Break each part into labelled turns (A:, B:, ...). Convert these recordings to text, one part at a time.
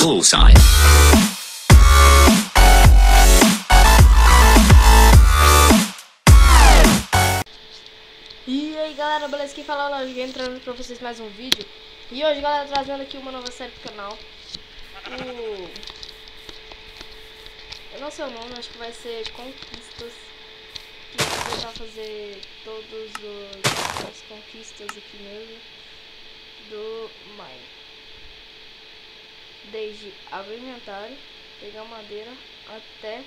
A: Bullseye.
B: E aí galera, beleza? Quem fala é o Lojinha, entrando pra vocês mais um vídeo. E hoje galera, trazendo aqui uma nova série pro canal. Eu não sei o nome, acho que vai ser Conquistas. Que eu vou tentar fazer todas as conquistas aqui mesmo do Mine. Desde abrir o inventário, pegar madeira até...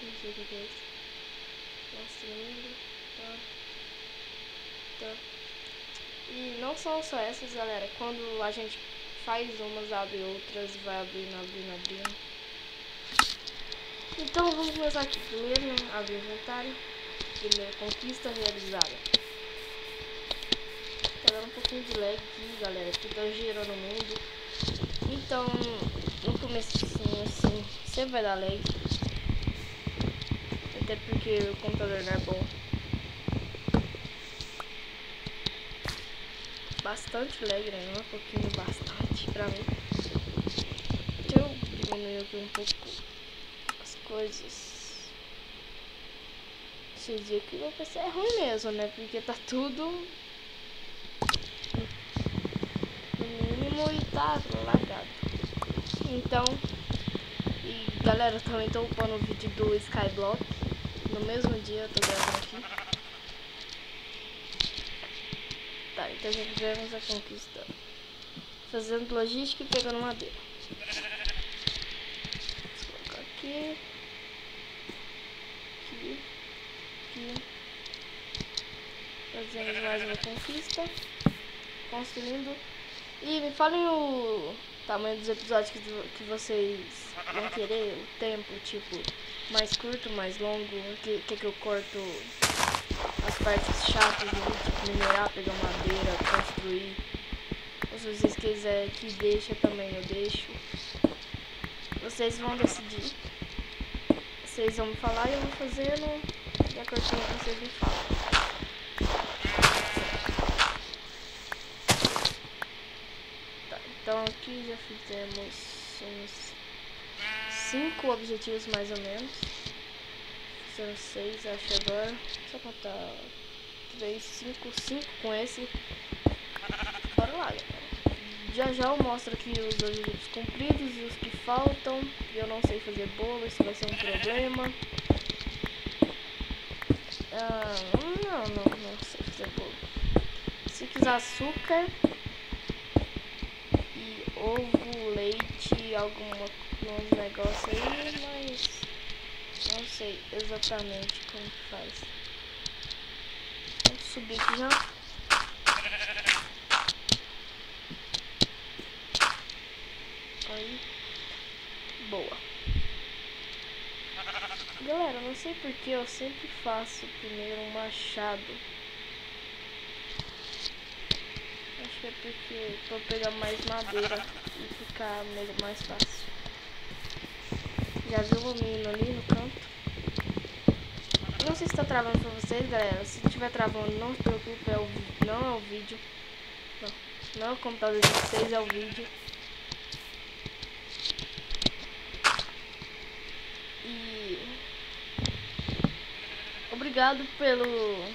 B: não sei o que é isso. Construindo, tá. E não são só essas, galera. Quando a gente faz umas, abre outras, vai abrindo. Então vamos começar aqui. Primeiro, abrir o inventário. Primeira conquista realizada. Tá dando um pouquinho de lag aqui, galera, porque tá girando o mundo. Então, no começo assim, sempre vai dar lag. Até porque o computador não é bom. Bastante lag, né? Não é um pouquinho, bastante pra mim. Deixa eu diminuir aqui um pouco as coisas. Esses dias aqui meu PC é ruim mesmo, né? Porque tá tudo no mínimo e tá lagado. Então, e galera, eu também tô upando o vídeo do Skyblock. No mesmo dia eu tô gravando aqui. Tá, então já fizemos a conquista. Fazendo logística e pegando madeira. Vou colocar aqui. Aqui. Fazemos mais uma conquista. Construindo. E me falem o tamanho dos episódios que vocês vão querer. O tempo, tipo, mais curto, mais longo. Que eu corto as partes chatas do vídeo, tipo minerar, pegar madeira, construir. Ou se vocês quiserem que deixa também, eu deixo. Vocês vão decidir. Vocês vão me falar e eu vou fazendo de acordo com o que vocês me falam. Tá, então aqui já fizemos uns 5 objetivos mais ou menos. Fizemos 6, acho agora. Só contar 3, 5 com esse. Bora lá, galera. Já eu mostro aqui os objetivos cumpridos e os que faltam. Eu não sei fazer bolo, isso vai ser um problema. Não sei fazer bolo. Se quiser açúcar e ovo, leite, alguns negócios aí, mas não sei exatamente como que faz. Vamos subir aqui já. Aí, boa. Galera, não sei porque eu sempre faço primeiro um machado. Acho que é porque pra pegar mais madeira e ficar mais fácil. Já viu o menino ali no canto? Não sei se tá travando pra vocês, galera. Se estiver travando, não se preocupe, não é o vídeo. Não é o computador de vocês, é o vídeo. E obrigado pelos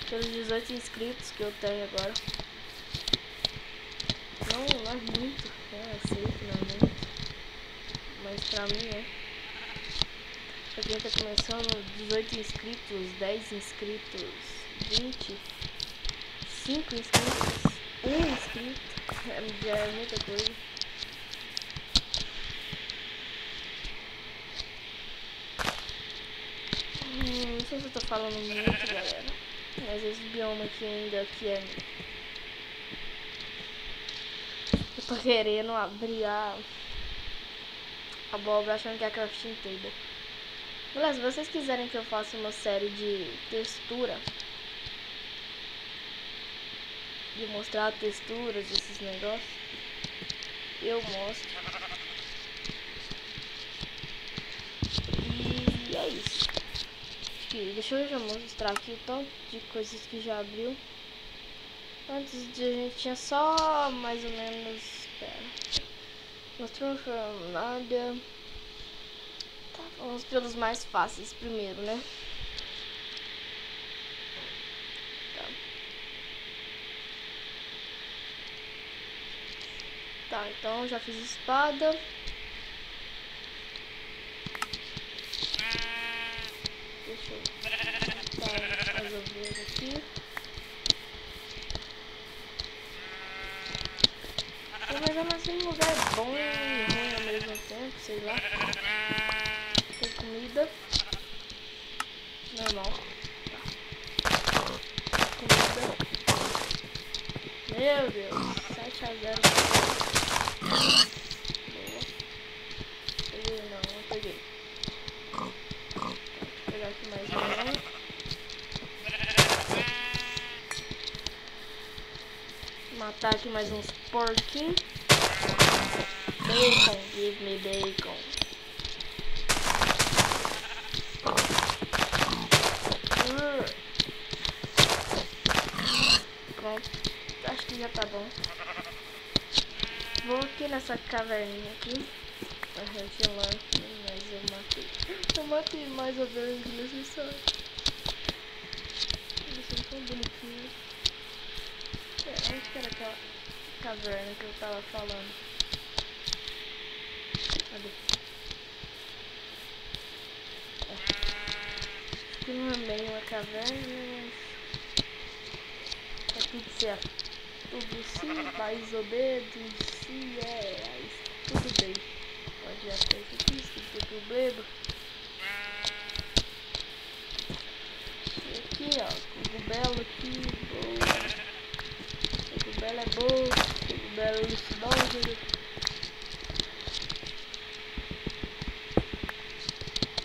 B: 18 inscritos que eu tenho agora. Não é muito, né? Eu sei que não é muito, mas pra mim é. Pra quem tá começando, 18 inscritos, 10 inscritos, 20, 5 inscritos, 1 inscrito, já é muita coisa. Não sei se eu tô falando muito, galera, mas esse bioma aqui ainda que é... eu tô querendo abrir a abóbora achando que é a crafting table. Beleza, se vocês quiserem que eu faça uma série de textura, de mostrar texturas desses negócios, eu mostro. E é isso. Deixa eu já mostrar aqui o tanto de coisas que já abriu. Antes de a gente tinha só mais ou menos. Espera. Mostrou nada. Tá, vamos pelos mais fáceis primeiro, né? Tá, então já fiz espada. Deixa eu botar mais ovelhas aqui. Mas eu nasci num lugar bom e ruim ao mesmo tempo, sei lá. Tem comida. Normal. Tá. Comida. Meu Deus. 7-0. Boa. Peguei não, não peguei. Vou pegar aqui mais um. Matar aqui mais uns porquinhos. Bacon, give me bacon. Pronto, acho que já tá bom. Vou aqui nessa caverninha aqui. Mas eu matei mais ovelhas desnecessárias. Eles são tão bonitinhos. Onde que era aquela caverna que eu tava falando? Cadê? Acho que não é bem uma caverna, mas é tudo certo. Tudo sim, mais ou menos, sim, tudo bem. Pode já ter isso aqui, se tem problema. E aqui, ó, cogumelo aqui, boa. Cogumelo é bom, cogumelo é alucinógeno.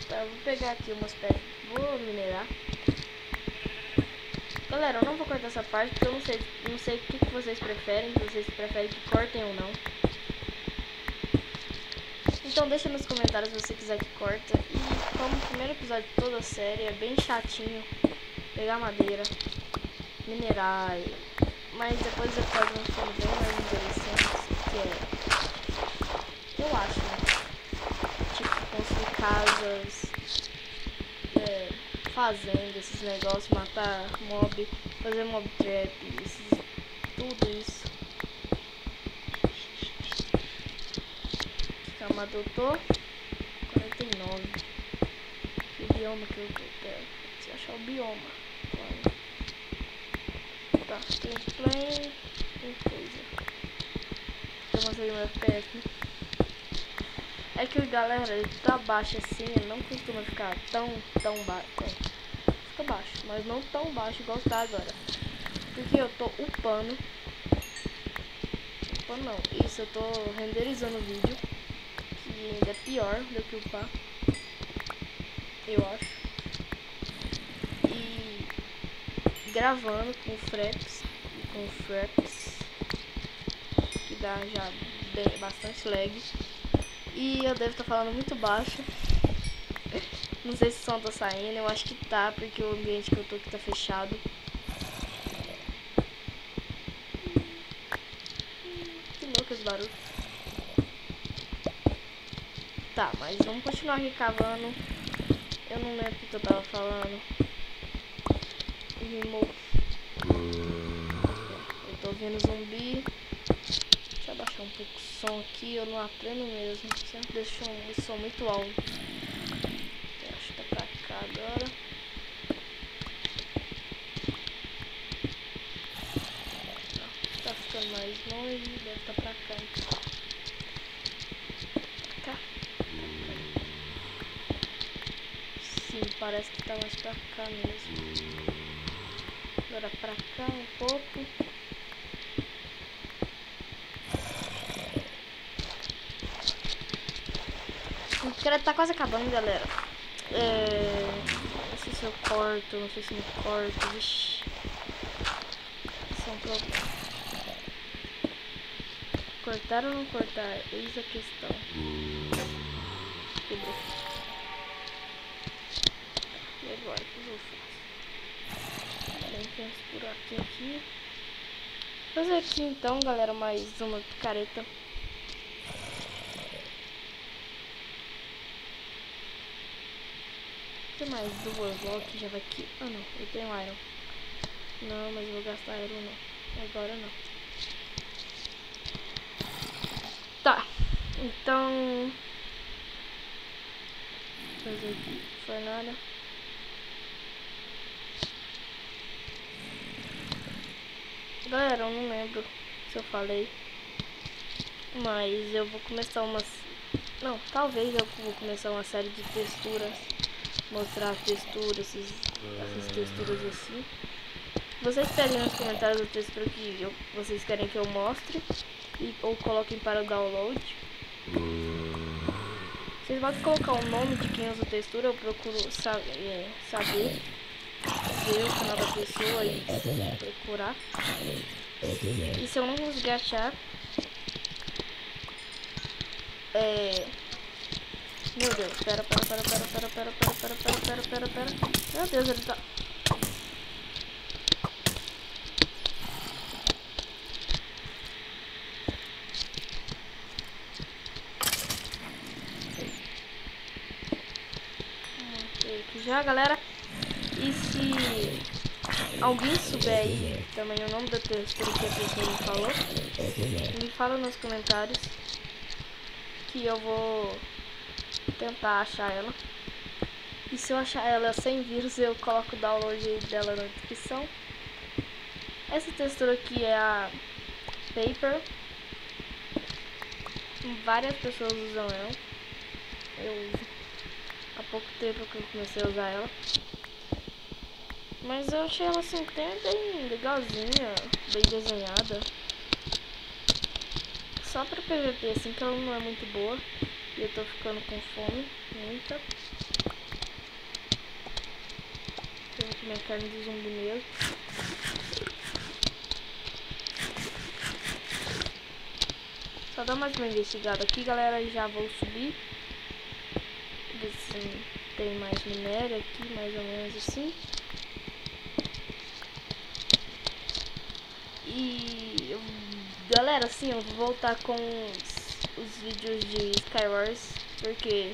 B: Tá, eu vou pegar aqui umas pedras, vou minerar. Galera, eu não vou cortar essa parte porque eu não sei o que vocês preferem, se vocês preferem que cortem ou não. Então deixa nos comentários se você quiser que corta. E como o primeiro episódio de toda a série é bem chatinho pegar madeira, minerar, mas depois os episódios vão ficando bem mais interessantes, que é, eu acho, né? Tipo, construir casas, fazenda, esses negócios, matar mob, fazer mob trap, tudo isso. Que camada eu tô? 49. Que bioma que eu tô? Preciso achar o bioma. Tá, tem play, tem coisa. Eu mostrei meu FPS, né? É que, galera, ele tá baixo assim, ele não costuma ficar tão baixo. Fica baixo, mas não tão baixo igual tá agora. Porque eu tô upando. Upando não, isso, eu tô renderizando o vídeo. Que ainda é pior do que upar. Eu acho. E gravando com fraps. Que dá já bastante lag. E eu devo estar falando muito baixo. Não sei se o som tá saindo, eu acho que tá, porque o ambiente que eu tô aqui tá fechado. Que louco esse barulho. Tá, mas vamos continuar aqui cavando. Eu não lembro o que eu tava falando. Rimou. Eu tô ouvindo zumbi. Deixa eu abaixar um pouco o som aqui, eu não aprendo mesmo. Sempre deixo um som muito alto. Eu acho que tá pra cá agora. Não, tá ficando mais longe, deve estar pra cá então. Pra cá. Sim, parece que tá mais pra cá mesmo. Agora pra cá um pouco. O tá quase acabando, galera. Não sei se eu corto, não sei se não corto. Vixi. Isso é um problema. Cortar ou não cortar? Eis a questão. Quebrou. E agora, o que eu faço? Tem uns buraquinhos aqui. Vou fazer aqui então, galera, mais uma picareta. Tem mais duas logo já vai aqui. Ah não, eu tenho iron. Não, mas eu vou gastar iron não. Agora não. Tá. Então. Vou fazer aqui fornalha. Galera, eu não lembro se eu falei. Mas eu vou começar umas. Não, talvez eu vou começar uma série de texturas. Mostrar as texturas, essas texturas assim. Vocês pedem nos comentários a textura que vocês querem que eu mostre ou coloquem para o download. Vocês podem colocar o nome de quem usa textura, eu procuro saber, ver o canal da pessoa e procurar. E se eu não conseguir achar, meu Deus, pera. Meu Deus, ele tá... Aqui já, galera. E se alguém souber aí também o nome da textura que a pessoa me falou, me fala nos comentários que eu vou tentar achar ela. E se eu achar ela sem vírus, eu coloco o download dela na descrição. Essa textura aqui é a Paper. Várias pessoas usam ela. Eu uso. Há pouco tempo que eu comecei a usar ela. Mas eu achei ela assim até bem legalzinha, bem desenhada. Só pra PVP assim que ela não é muito boa. E eu tô ficando com fome, muita. Tenho que comer carne de zumbi mesmo. Só dar mais uma investigada aqui, galera, e já vou subir. Ver se tem mais minério aqui, mais ou menos assim. E galera, assim, eu vou voltar com os vídeos de Skywars, porque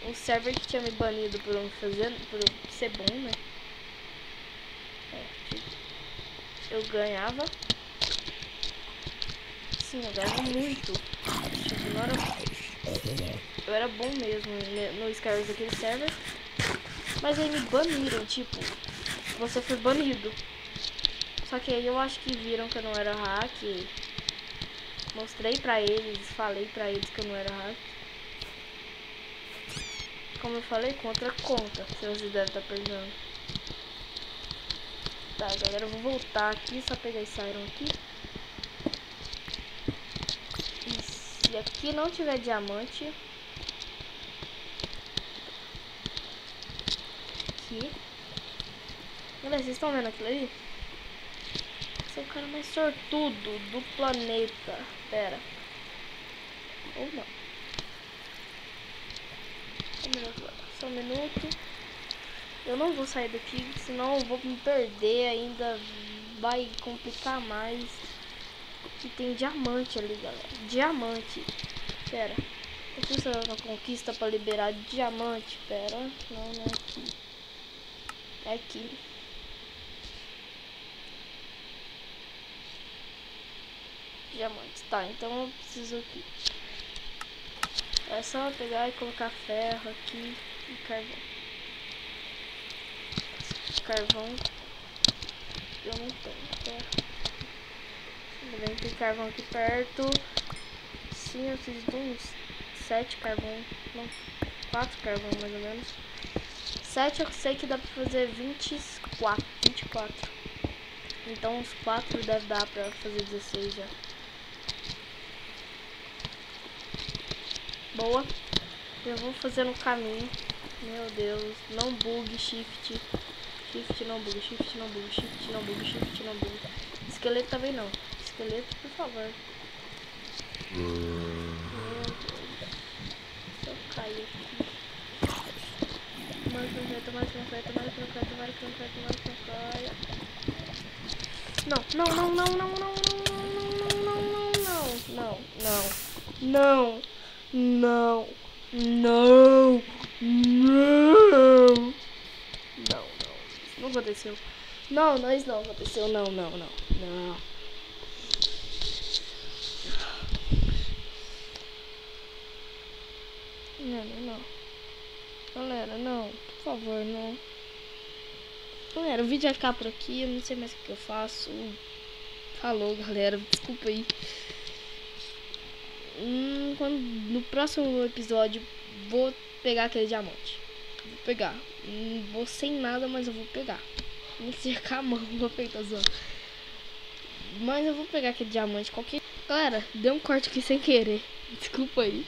B: o server que tinha me banido por eu ser bom, né? Eu ganhava. Sim, eu ganhava muito. Eu era bom mesmo no Skywars daquele server. Mas aí me baniram, tipo, você foi banido. Só que aí eu acho que viram que eu não era hack. Mostrei pra eles, falei pra eles que eu não era hack. Como eu falei, contra conta, se você deve estar perguntando. Tá, galera, eu vou voltar aqui, só pegar esse iron aqui. E se aqui não tiver diamante... Aqui. Galera, vocês estão vendo aquilo ali? Esse é o cara mais sortudo do planeta. Pera. Ou não. Só um minuto. Eu não vou sair daqui, senão eu vou me perder ainda. Vai complicar mais. E tem diamante ali, galera. Diamante. Pera. Eu preciso fazer uma conquista pra liberar diamante. Pera. Não, não é aqui. É aqui. Diamantes. Tá, então eu preciso aqui. É só pegar e colocar ferro aqui e carvão. Carvão eu não tenho ferro. Também tem carvão aqui perto. Sim, eu preciso de uns 7 carvão. Não, 4 carvão mais ou menos. 7 eu sei que dá pra fazer 24. Então uns 4 deve dar pra fazer 16 já. Boa. Eu vou fazer no caminho. Meu Deus. Não bugue, shift. Shift não bugue, shift não bugue, shift não bugue, shift não bugue. Esqueleto também não. Esqueleto, por favor. Meu Deus. Se eu cair aqui. Tomara que não caia, tomara que não caia, tomara que não caia, tomara que não caia, tomara que não caia. Não, não, não, não, não, não, não, não, não, não, não aconteceu. Não, isso não aconteceu. Não. Não. Galera, não. Por favor, não. Galera, o vídeo vai ficar por aqui. Eu não sei mais o que eu faço. Falou, galera. Desculpa aí. No próximo episódio, vou pegar aquele diamante. Vou pegar. Vou sem nada, mas eu vou pegar. Nem cercar a mão, vou pegar só. Mas eu vou pegar aquele diamante qualquer. Galera, deu um corte aqui sem querer. Desculpa aí.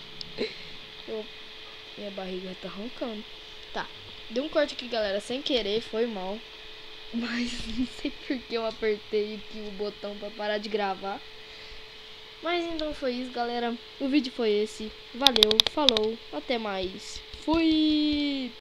B: Minha barriga tá roncando. Tá, deu um corte aqui, galera, sem querer, foi mal. Mas não sei porque eu apertei aqui o botão pra parar de gravar. Mas então foi isso, galera. O vídeo foi esse. Valeu, falou, até mais. Fui!